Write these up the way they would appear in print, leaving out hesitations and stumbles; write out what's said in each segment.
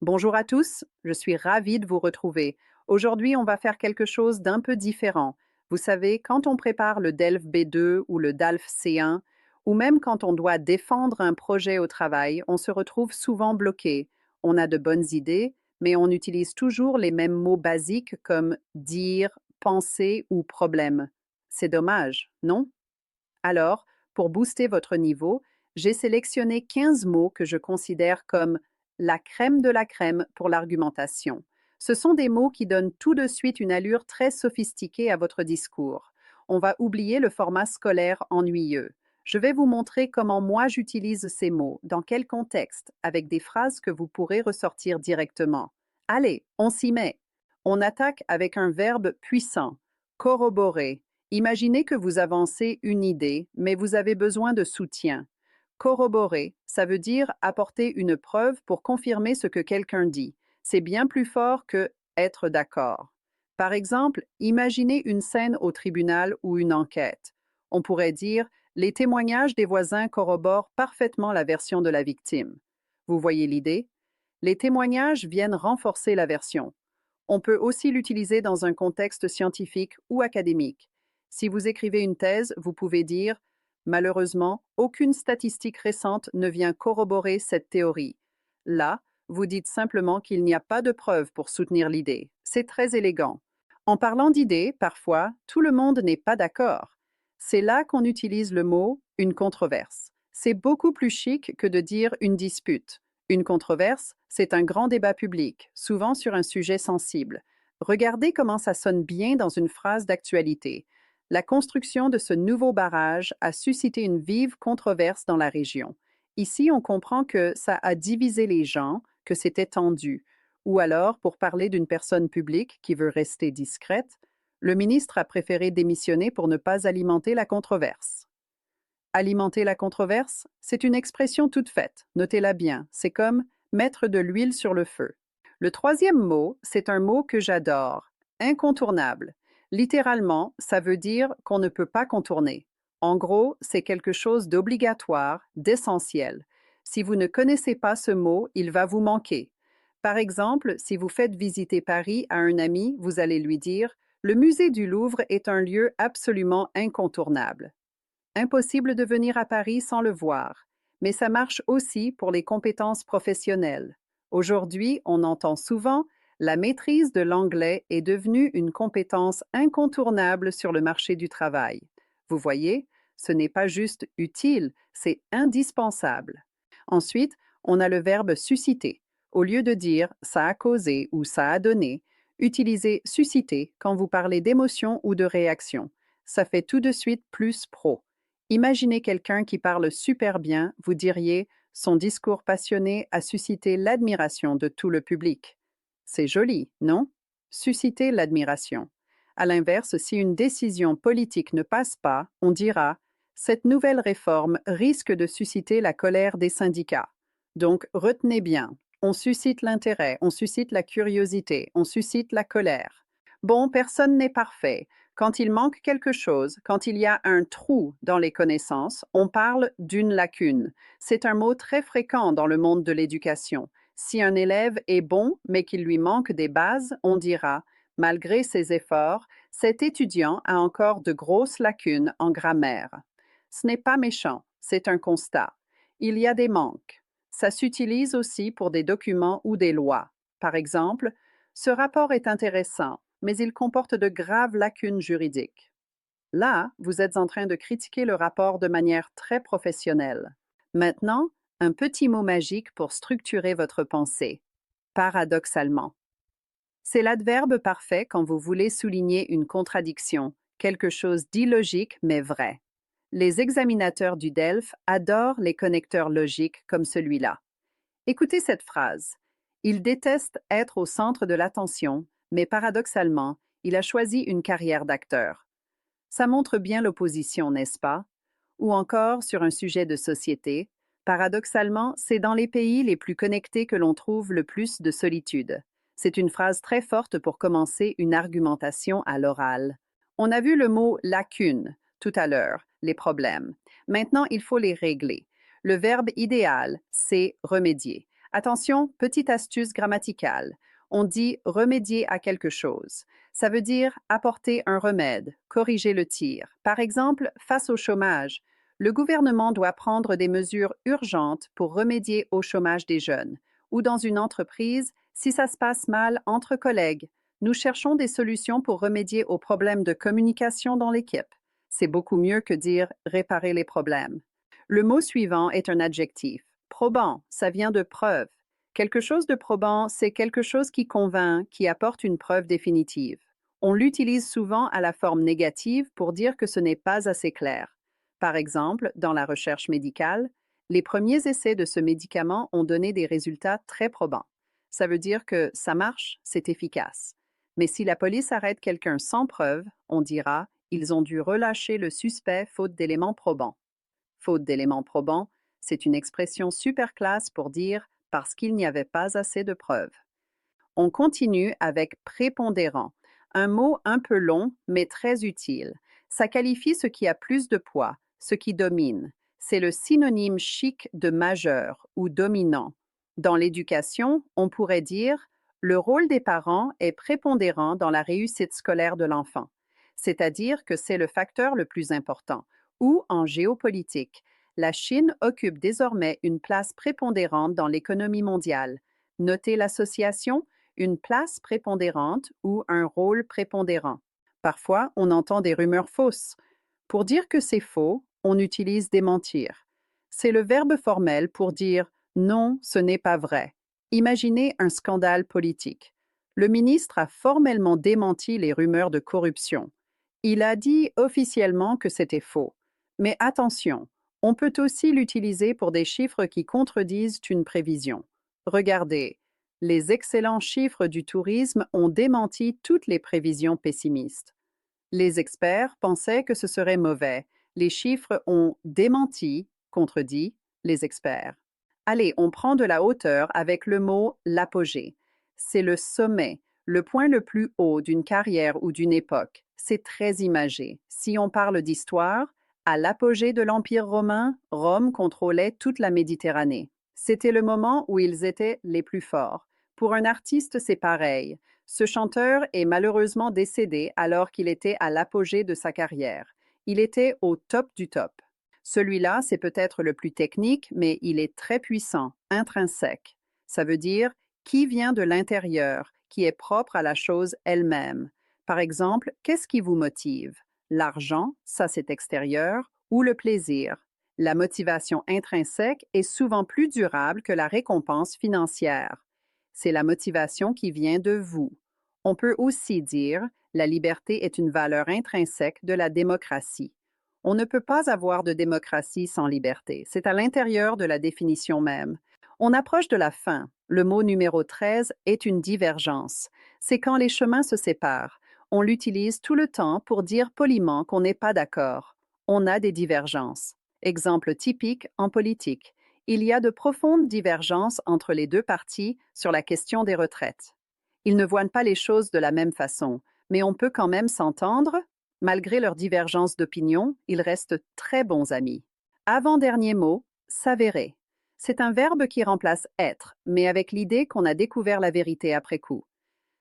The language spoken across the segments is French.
Bonjour à tous, je suis ravie de vous retrouver. Aujourd'hui, on va faire quelque chose d'un peu différent. Vous savez, quand on prépare le DELF B2 ou le DALF C1, ou même quand on doit défendre un projet au travail, on se retrouve souvent bloqué. On a de bonnes idées, mais on utilise toujours les mêmes mots basiques comme dire, penser ou problème. C'est dommage, non? Alors, pour booster votre niveau, j'ai sélectionné 15 mots que je considère comme la crème de la crème pour l'argumentation. Ce sont des mots qui donnent tout de suite une allure très sophistiquée à votre discours. On va oublier le format scolaire ennuyeux. Je vais vous montrer comment moi j'utilise ces mots, dans quel contexte, avec des phrases que vous pourrez ressortir directement. Allez, on s'y met. On attaque avec un verbe puissant, corroborer. Imaginez que vous avancez une idée, mais vous avez besoin de soutien. Corroborer, ça veut dire apporter une preuve pour confirmer ce que quelqu'un dit. C'est bien plus fort que être d'accord. Par exemple, imaginez une scène au tribunal ou une enquête. On pourrait dire les témoignages des voisins corroborent parfaitement la version de la victime. Vous voyez l'idée? Les témoignages viennent renforcer la version. On peut aussi l'utiliser dans un contexte scientifique ou académique. Si vous écrivez une thèse, vous pouvez dire malheureusement, aucune statistique récente ne vient corroborer cette théorie. Là, vous dites simplement qu'il n'y a pas de preuves pour soutenir l'idée. C'est très élégant. En parlant d'idées, parfois, tout le monde n'est pas d'accord. C'est là qu'on utilise le mot une controverse. C'est beaucoup plus chic que de dire une dispute. Une controverse, c'est un grand débat public, souvent sur un sujet sensible. Regardez comment ça sonne bien dans une phrase d'actualité. La construction de ce nouveau barrage a suscité une vive controverse dans la région. Ici, on comprend que ça a divisé les gens, que c'était tendu. Ou alors, pour parler d'une personne publique qui veut rester discrète, le ministre a préféré démissionner pour ne pas alimenter la controverse. Alimenter la controverse, c'est une expression toute faite, notez-la bien, c'est comme mettre de l'huile sur le feu. Le troisième mot, c'est un mot que j'adore, incontournable. Littéralement, ça veut dire qu'on ne peut pas contourner. En gros, c'est quelque chose d'obligatoire, d'essentiel. Si vous ne connaissez pas ce mot, il va vous manquer. Par exemple, si vous faites visiter Paris à un ami, vous allez lui dire le musée du Louvre est un lieu absolument incontournable. Impossible de venir à Paris sans le voir, mais ça marche aussi pour les compétences professionnelles. Aujourd'hui, on entend souvent la maîtrise de l'anglais est devenue une compétence incontournable sur le marché du travail. Vous voyez, ce n'est pas juste utile, c'est indispensable. Ensuite, on a le verbe susciter. Au lieu de dire ça a causé ou ça a donné, utilisez susciter quand vous parlez d'émotion ou de réaction. Ça fait tout de suite plus pro. Imaginez quelqu'un qui parle super bien, vous diriez son discours passionné a suscité l'admiration de tout le public. C'est joli, non? Susciter l'admiration. À l'inverse, si une décision politique ne passe pas, on dira cette nouvelle réforme risque de susciter la colère des syndicats. Donc, retenez bien, on suscite l'intérêt, on suscite la curiosité, on suscite la colère. Bon, personne n'est parfait. Quand il manque quelque chose, quand il y a un trou dans les connaissances, on parle d'une lacune. C'est un mot très fréquent dans le monde de l'éducation. Si un élève est bon, mais qu'il lui manque des bases, on dira, malgré ses efforts, cet étudiant a encore de grosses lacunes en grammaire. Ce n'est pas méchant, c'est un constat. Il y a des manques. Ça s'utilise aussi pour des documents ou des lois. Par exemple, ce rapport est intéressant, mais il comporte de graves lacunes juridiques. Là, vous êtes en train de critiquer le rapport de manière très professionnelle. Maintenant, un petit mot magique pour structurer votre pensée. Paradoxalement. C'est l'adverbe parfait quand vous voulez souligner une contradiction, quelque chose d'illogique mais vrai. Les examinateurs du DELF adorent les connecteurs logiques comme celui-là. Écoutez cette phrase. Il déteste être au centre de l'attention, mais paradoxalement, il a choisi une carrière d'acteur. Ça montre bien l'opposition, n'est-ce pas? Ou encore, sur un sujet de société, paradoxalement, c'est dans les pays les plus connectés que l'on trouve le plus de solitude. C'est une phrase très forte pour commencer une argumentation à l'oral. On a vu le mot lacune tout à l'heure, les problèmes. Maintenant, il faut les régler. Le verbe idéal, c'est remédier. Attention, petite astuce grammaticale. On dit remédier à quelque chose. Ça veut dire apporter un remède, corriger le tir. Par exemple, face au chômage, le gouvernement doit prendre des mesures urgentes pour remédier au chômage des jeunes. Ou dans une entreprise, si ça se passe mal entre collègues, nous cherchons des solutions pour remédier aux problèmes de communication dans l'équipe. C'est beaucoup mieux que dire réparer les problèmes. Le mot suivant est un adjectif. Probant, ça vient de preuve. Quelque chose de probant, c'est quelque chose qui convainc, qui apporte une preuve définitive. On l'utilise souvent à la forme négative pour dire que ce n'est pas assez clair. Par exemple, dans la recherche médicale, les premiers essais de ce médicament ont donné des résultats très probants. Ça veut dire que ça marche, c'est efficace. Mais si la police arrête quelqu'un sans preuve, on dira ils ont dû relâcher le suspect faute d'éléments probants. Faute d'éléments probants, c'est une expression super classe pour dire parce qu'il n'y avait pas assez de preuves. On continue avec prépondérant, un mot un peu long mais très utile. Ça qualifie ce qui a plus de poids, ce qui domine. C'est le synonyme chic de majeur ou dominant. Dans l'éducation, on pourrait dire le rôle des parents est prépondérant dans la réussite scolaire de l'enfant, c'est-à-dire que c'est le facteur le plus important. Ou en géopolitique, la Chine occupe désormais une place prépondérante dans l'économie mondiale. Notez l'association une place prépondérante ou un rôle prépondérant. Parfois, on entend des rumeurs fausses. Pour dire que c'est faux, on utilise démentir. C'est le verbe formel pour dire non, ce n'est pas vrai. Imaginez un scandale politique. Le ministre a formellement démenti les rumeurs de corruption. Il a dit officiellement que c'était faux. Mais attention, on peut aussi l'utiliser pour des chiffres qui contredisent une prévision. Regardez, les excellents chiffres du tourisme ont démenti toutes les prévisions pessimistes. Les experts pensaient que ce serait mauvais. Les chiffres ont démenti, contredit, les experts. Allez, on prend de la hauteur avec le mot l'apogée. C'est le sommet, le point le plus haut d'une carrière ou d'une époque. C'est très imagé. Si on parle d'histoire, à l'apogée de l'Empire romain, Rome contrôlait toute la Méditerranée. C'était le moment où ils étaient les plus forts. Pour un artiste, c'est pareil. Ce chanteur est malheureusement décédé alors qu'il était à l'apogée de sa carrière. Il était au top du top. Celui-là, c'est peut-être le plus technique, mais il est très puissant, intrinsèque. Ça veut dire qui vient de l'intérieur, qui est propre à la chose elle-même. Par exemple, qu'est-ce qui vous motive? L'argent, ça c'est extérieur, ou le plaisir. La motivation intrinsèque est souvent plus durable que la récompense financière. C'est la motivation qui vient de vous. On peut aussi dire la liberté est une valeur intrinsèque de la démocratie. On ne peut pas avoir de démocratie sans liberté. C'est à l'intérieur de la définition même. On approche de la fin. Le mot numéro 13 est une divergence. C'est quand les chemins se séparent. On l'utilise tout le temps pour dire poliment qu'on n'est pas d'accord. On a des divergences. Exemple typique en politique. Il y a de profondes divergences entre les deux partis sur la question des retraites. Ils ne voient pas les choses de la même façon, mais on peut quand même s'entendre. Malgré leurs divergences d'opinion, ils restent très bons amis. Avant-dernier mot, s'avérer. C'est un verbe qui remplace être, mais avec l'idée qu'on a découvert la vérité après coup.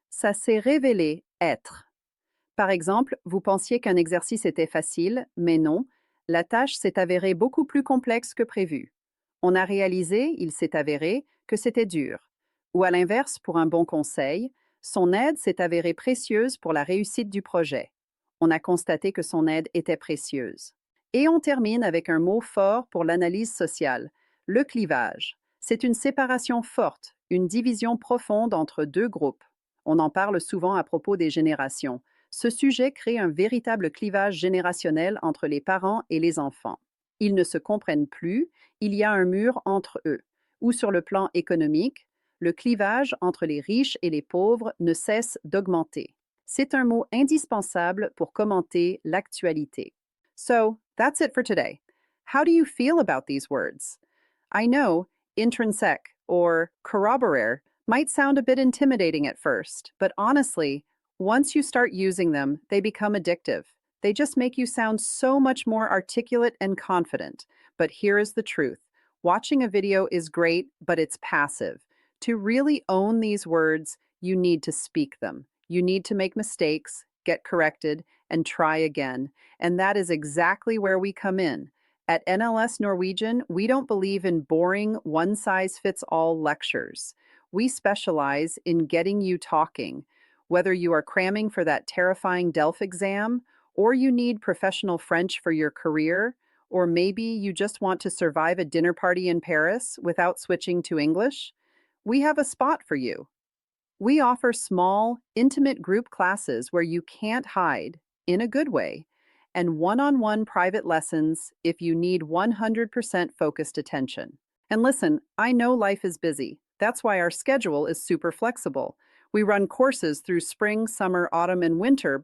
Ça s'est révélé être. Par exemple, vous pensiez qu'un exercice était facile, mais non, la tâche s'est avérée beaucoup plus complexe que prévu. On a réalisé, il s'est avéré, que c'était dur. Ou à l'inverse, pour un bon conseil, son aide s'est avérée précieuse pour la réussite du projet. On a constaté que son aide était précieuse. Et on termine avec un mot fort pour l'analyse sociale, le clivage. C'est une séparation forte, une division profonde entre deux groupes. On en parle souvent à propos des générations. Ce sujet crée un véritable clivage générationnel entre les parents et les enfants. Ils ne se comprennent plus, il y a un mur entre eux. Ou sur le plan économique, le clivage entre les riches et les pauvres ne cesse d'augmenter. C'est un mot indispensable pour commenter l'actualité. So, that's it for today. How do you feel about these words? I know intrinsic or corroborare might sound a bit intimidating at first, but honestly, once you start using them, they become addictive. They just make you sound so much more articulate and confident. But here is the truth. Watching a video is great, but it's passive. To really own these words, you need to speak them. You need to make mistakes, get corrected, and try again. And that is exactly where we come in. At NLS Norwegian, we don't believe in boring, one size fits all lectures. We specialize in getting you talking. Whether you are cramming for that terrifying DELF exam, or you need professional French for your career, or maybe you just want to survive a dinner party in Paris without switching to English, we have a spot for you. We offer small, intimate group classes where you can't hide, in a good way, and one-on-one private lessons if you need 100% focused attention. And listen, I know life is busy. That's why our schedule is super flexible. We run courses through spring, summer, autumn, and winter,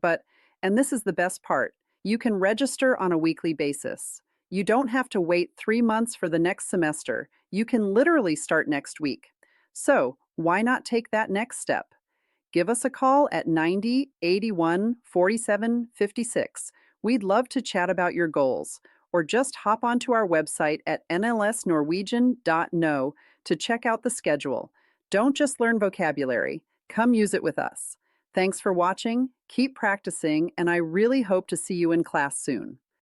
and this is the best part, you can register on a weekly basis. You don't have to wait 3 months for the next semester. You can literally start next week. So, why not take that next step? Give us a call at 90 81 47 56. We'd love to chat about your goals, or just hop onto our website at nlsnorwegian.no to check out the schedule. Don't just learn vocabulary, come use it with us. Thanks for watching, keep practicing, and I really hope to see you in class soon.